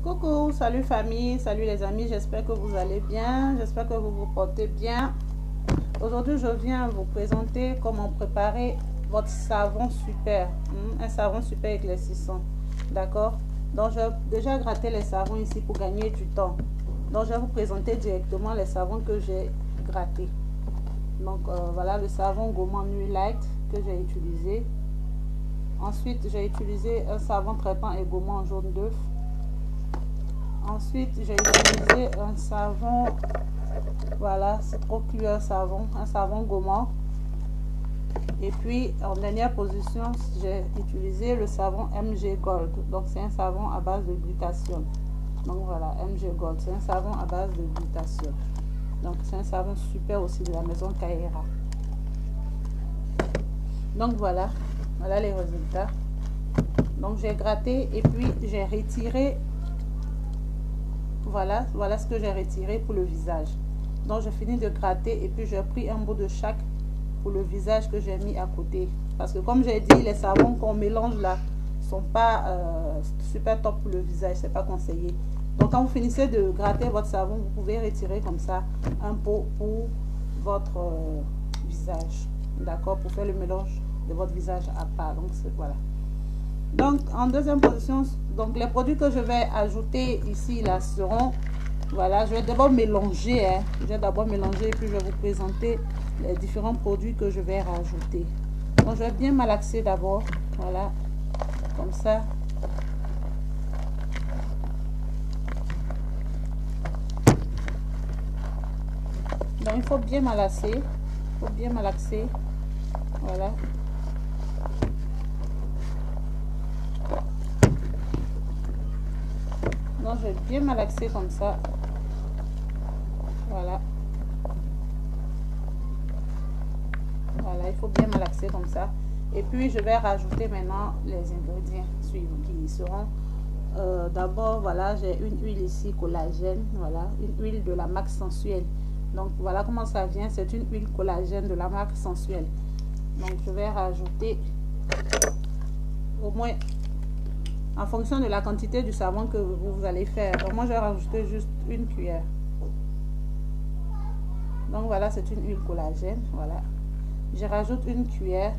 Coucou, salut famille, salut les amis, j'espère que vous allez bien, j'espère que vous vous portez bien. Aujourd'hui, je viens vous présenter comment préparer votre savon super, un savon super éclaircissant, d'accord? Donc, j'ai déjà gratté les savons ici pour gagner du temps. Donc, je vais vous présenter directement les savons que j'ai grattés. Donc, voilà le savon Gourmand Nuit Light que j'ai utilisé. Ensuite, j'ai utilisé un savon traitant et gourmand jaune d'œuf. Ensuite, j'ai utilisé un savon, voilà, c'est trop clair savon, un savon gourmand. Et puis, en dernière position, j'ai utilisé le savon MG Gold. Donc, c'est un savon à base de glutathione. Donc, voilà, MG Gold, c'est un savon à base de glutathione. Donc, c'est un savon super aussi de la maison Kaera. Donc, voilà les résultats. Donc, j'ai gratté et puis j'ai retiré. Voilà ce que j'ai retiré pour le visage. Donc, je finis de gratter et puis j'ai pris un bout de chaque pour le visage que j'ai mis à côté. Parce que comme j'ai dit, les savons qu'on mélange là sont pas super top pour le visage. C'est pas conseillé. Donc, quand vous finissez de gratter votre savon, vous pouvez retirer comme ça un pot pour votre visage. D'accord? Pour faire le mélange de votre visage à part. Donc, voilà. Donc, en deuxième position, donc les produits que je vais ajouter ici, là, seront, voilà, je vais d'abord mélanger, je vais d'abord mélanger et puis je vais vous présenter les différents produits que je vais rajouter. Donc, je vais bien malaxer d'abord, voilà, comme ça. Donc, il faut bien malaxer, voilà. Donc, je vais bien malaxer comme ça. Voilà. Voilà, il faut bien malaxer comme ça. Et puis, je vais rajouter maintenant les ingrédients suivants qui seront... d'abord, voilà, j'ai une huile ici, collagène. Voilà, une huile de la marque Sensuelle. Donc, voilà comment ça vient. C'est une huile collagène de la marque Sensuelle. Donc, je vais rajouter au moins... en fonction de la quantité du savon que vous allez faire. Donc, moi, je vais rajouter juste une cuillère. Donc, voilà, c'est une huile collagène. Voilà. Je rajoute une cuillère.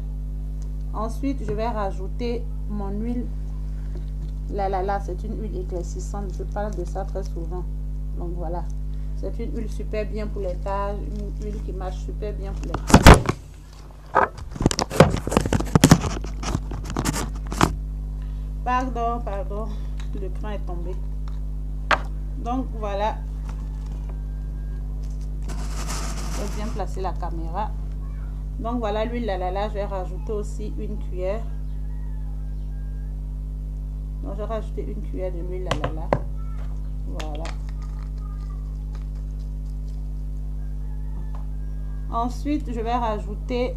Ensuite, je vais rajouter mon huile. Là, c'est une huile éclaircissante. Je parle de ça très souvent. Donc, voilà. C'est une huile super bien pour les taches. Une huile qui marche super bien pour les taches. Pardon, le cran est tombé. Donc, voilà. Je vais bien placer la caméra. Donc, voilà l'huile là, je vais rajouter aussi une cuillère. Donc, je vais rajouter une cuillère de l'huile là. Voilà. Ensuite, je vais rajouter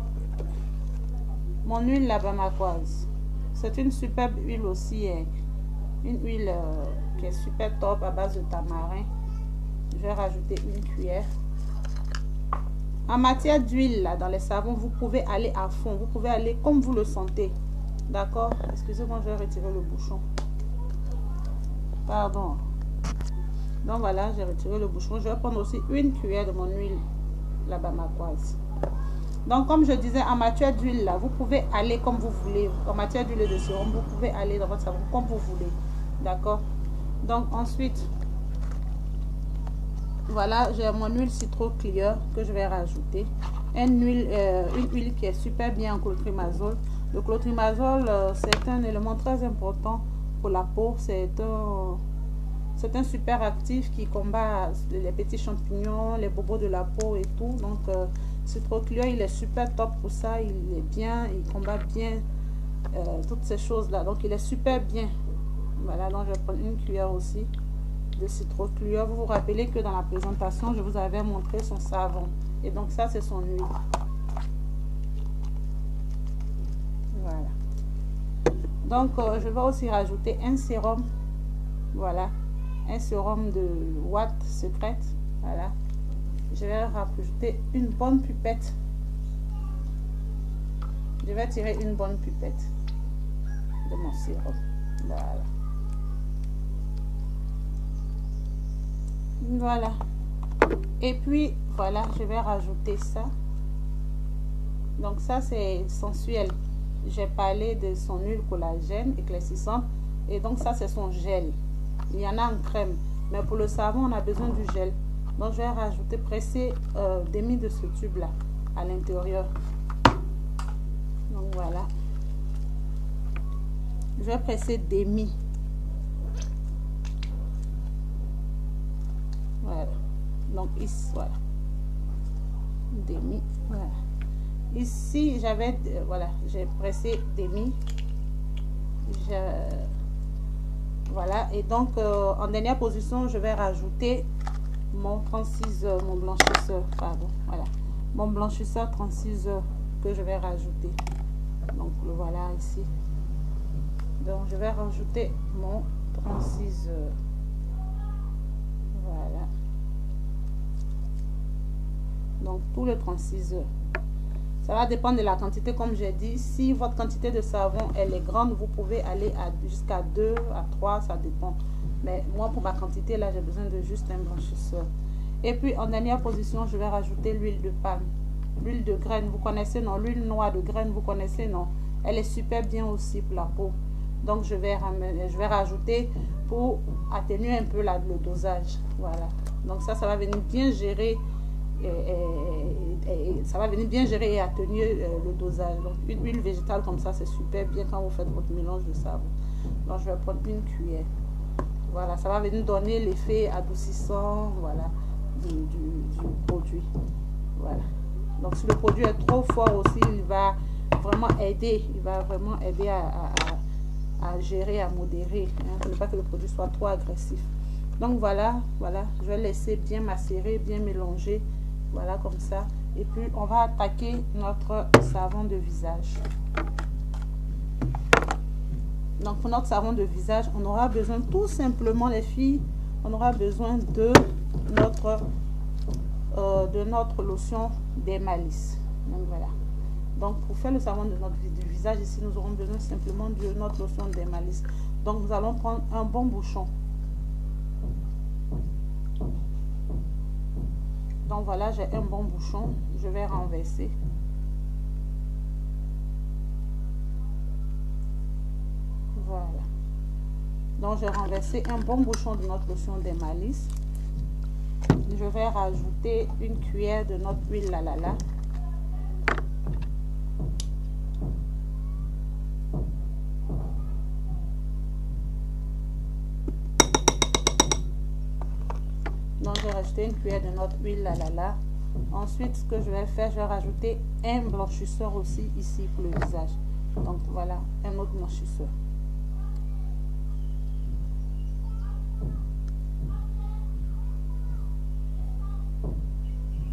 mon huile bamakoise. C'est une superbe huile aussi, une huile qui est super top à base de tamarin. Je vais rajouter une cuillère. En matière d'huile, dans les savons, vous pouvez aller à fond. Vous pouvez aller comme vous le sentez. D'accord? Excusez-moi, je vais retirer le bouchon. Pardon. Donc voilà, j'ai retiré le bouchon. Je vais prendre aussi une cuillère de mon huile bamakoise. Donc, comme je disais, en matière d'huile, là, vous pouvez aller comme vous voulez. En matière d'huile de sérum, vous pouvez aller dans votre savon comme vous voulez. D'accord? Donc, ensuite, voilà, j'ai mon huile citron clear que je vais rajouter. Une huile qui est super bien en clotrimazole. Le clotrimazole, c'est un élément très important pour la peau. C'est un super actif qui combat les petits champignons, les bobos de la peau et tout. Donc, Citron Clear, il est super top pour ça. Il est bien, il combat bien toutes ces choses-là. Donc, il est super bien. Voilà, donc je vais prendre une cuillère aussi de Citron Clear. Vous vous rappelez que dans la présentation, je vous avais montré son savon. Et donc, ça, c'est son huile. Voilà. Donc, je vais aussi rajouter un sérum. Voilà. Un sérum de Watt Secrète. Voilà. Je vais rajouter une bonne pipette. Je vais tirer une bonne pipette de mon sérum. Voilà. Voilà. Et puis, voilà, je vais rajouter ça. Donc ça, c'est sensuel. J'ai parlé de son huile collagène éclaircissante. Et donc ça, c'est son gel. Il y en a en crème. Mais pour le savon, on a besoin du gel. Donc je vais rajouter, presser demi de ce tube-là à l'intérieur. Donc voilà. Je vais presser demi. Voilà. Donc ici, voilà. Demi, voilà. Ici, j'avais, voilà, j'ai pressé demi. Voilà. Et donc, en dernière position, je vais rajouter mon 36 heures, mon blanchisseur, pardon. Voilà. Mon blanchisseur 36 heures que je vais rajouter. Donc, le voilà ici. Donc, je vais rajouter mon 36 heures. Voilà. Donc, tout le 36 heures. Ça va dépendre de la quantité, comme j'ai dit. Si votre quantité de savon, elle est grande, vous pouvez aller jusqu'à 2 à 3, ça dépend. Mais moi, pour ma quantité, là, j'ai besoin de juste un blanchisseur. Et puis, en dernière position, je vais rajouter l'huile de palme. L'huile de graine, vous connaissez, non? L'huile noire de graine, vous connaissez, non? Elle est super bien aussi pour la peau. Donc, je vais rajouter pour atténuer un peu le dosage. Voilà. Donc, ça va venir bien gérer. Ça va venir bien gérer et atténuer le dosage. Donc, une huile végétale comme ça, c'est super bien quand vous faites votre mélange de savon. Donc, je vais prendre une cuillère. Voilà, ça va venir donner l'effet adoucissant, voilà, du produit. Voilà. Donc, si le produit est trop fort aussi, il va vraiment aider. Il va vraiment aider à gérer, à modérer, hein, pour ne pas que le produit soit trop agressif. Donc, voilà, je vais laisser bien macérer, bien mélanger. Voilà, comme ça. Et puis, on va attaquer notre savon de visage. Donc, pour notre savon de visage, on aura besoin tout simplement, les filles, on aura besoin de notre lotion d'Emalice. Donc, voilà. Donc, pour faire le savon de notre visage, ici, nous aurons besoin simplement de notre lotion d'Emalice. Donc, nous allons prendre un bon bouchon. Donc voilà, j'ai un bon bouchon, je vais renverser. Voilà. Donc j'ai renversé un bon bouchon de notre lotion d'Emalice. Je vais rajouter une cuillère de notre huile lalala. Donc, j'ai rajouté une cuillère de notre huile lalala. Ensuite, ce que je vais faire, je vais rajouter un blanchisseur aussi ici pour le visage. Donc, voilà, un autre blanchisseur.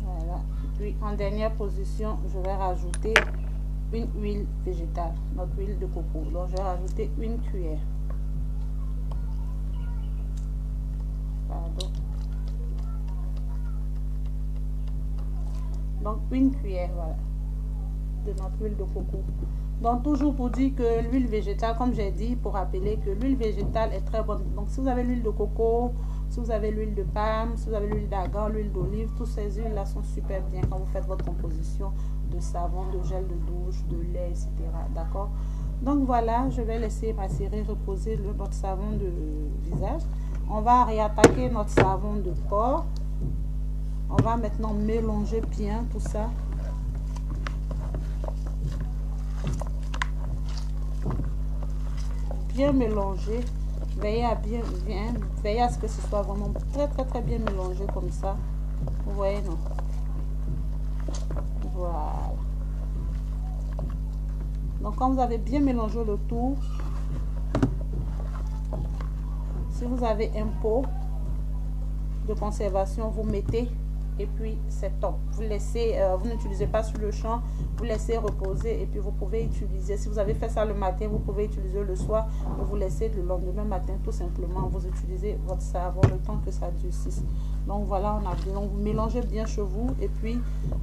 Voilà. Et puis, en dernière position, je vais rajouter une huile végétale, notre huile de coco. Donc, je vais rajouter une cuillère. Pardon. Donc, une cuillère, voilà, de notre huile de coco. Donc, toujours pour dire que l'huile végétale, comme j'ai dit, pour rappeler que l'huile végétale est très bonne. Donc, si vous avez l'huile de coco, si vous avez l'huile de palme, si vous avez l'huile d'argan, l'huile d'olive, toutes ces huiles-là sont super bien quand vous faites votre composition de savon, de gel de douche, de lait, etc. D'accord? Donc, voilà, je vais laisser macérer, reposer notre savon de visage. On va réattaquer notre savon de corps. On va maintenant mélanger bien tout ça. Bien mélanger. Veillez à ce que ce soit vraiment très bien mélangé comme ça. Vous voyez, non? Voilà. Donc, quand vous avez bien mélangé le tout, si vous avez un pot de conservation, vous mettez. Et puis, c'est top. Vous laissez, vous n'utilisez pas sur le champ, vous laissez reposer et puis vous pouvez utiliser. Si vous avez fait ça le matin, vous pouvez utiliser le soir et vous laissez le lendemain matin, tout simplement. Vous utilisez votre savon le temps que ça durcisse. Donc, voilà, donc vous mélangez bien chez vous et puis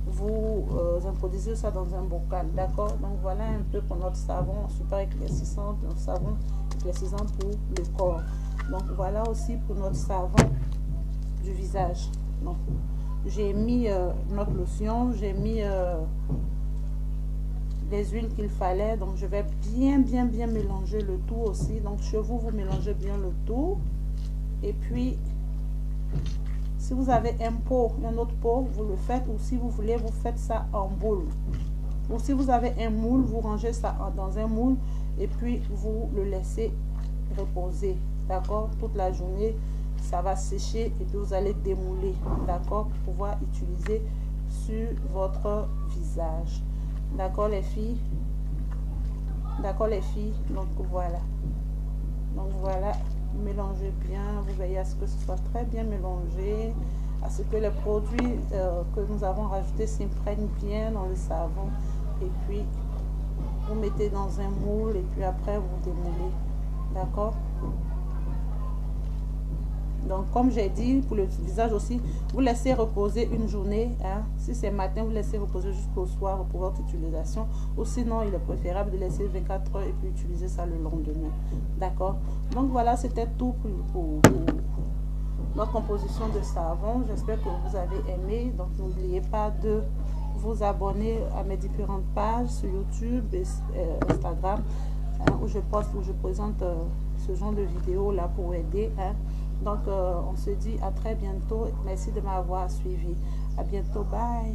vous introduisez ça dans un bocal. D'accord? Donc, voilà un peu pour notre savon super éclaircissant, notre savon éclaircissant pour le corps. Donc, voilà aussi pour notre savon du visage. Donc, j'ai mis notre lotion, j'ai mis les huiles qu'il fallait. Donc, je vais bien mélanger le tout aussi. Donc, chez vous, vous mélangez bien le tout. Et puis, si vous avez un pot, un autre pot, vous le faites. Ou si vous voulez, vous faites ça en boule. Ou si vous avez un moule, vous rangez ça dans un moule. Et puis, vous le laissez reposer. D'accord? Toute la journée, ça va sécher. Et puis, vous allez démouler. D'accord? Pour pouvoir utiliser sur votre visage. D'accord, les filles? D'accord, les filles? Donc, voilà. Donc, voilà. Mélangez bien, vous veillez à ce que ce soit très bien mélangé, à ce que les produits que nous avons rajoutés s'imprègnent bien dans le savon. Et puis vous mettez dans un moule et puis après vous démoulez. D'accord? Donc, comme j'ai dit, pour le visage aussi, vous laissez reposer une journée. Hein. Si c'est matin, vous laissez reposer jusqu'au soir pour votre utilisation. Ou sinon, il est préférable de laisser 24 heures et puis utiliser ça le lendemain. D'accord? Donc, voilà, c'était tout pour notre composition de savon. J'espère que vous avez aimé. Donc, n'oubliez pas de vous abonner à mes différentes pages sur YouTube et Instagram, hein, où je poste, où je présente ce genre de vidéos là pour aider. Hein. Donc, on se dit à très bientôt. Merci de m'avoir suivi. À bientôt. Bye.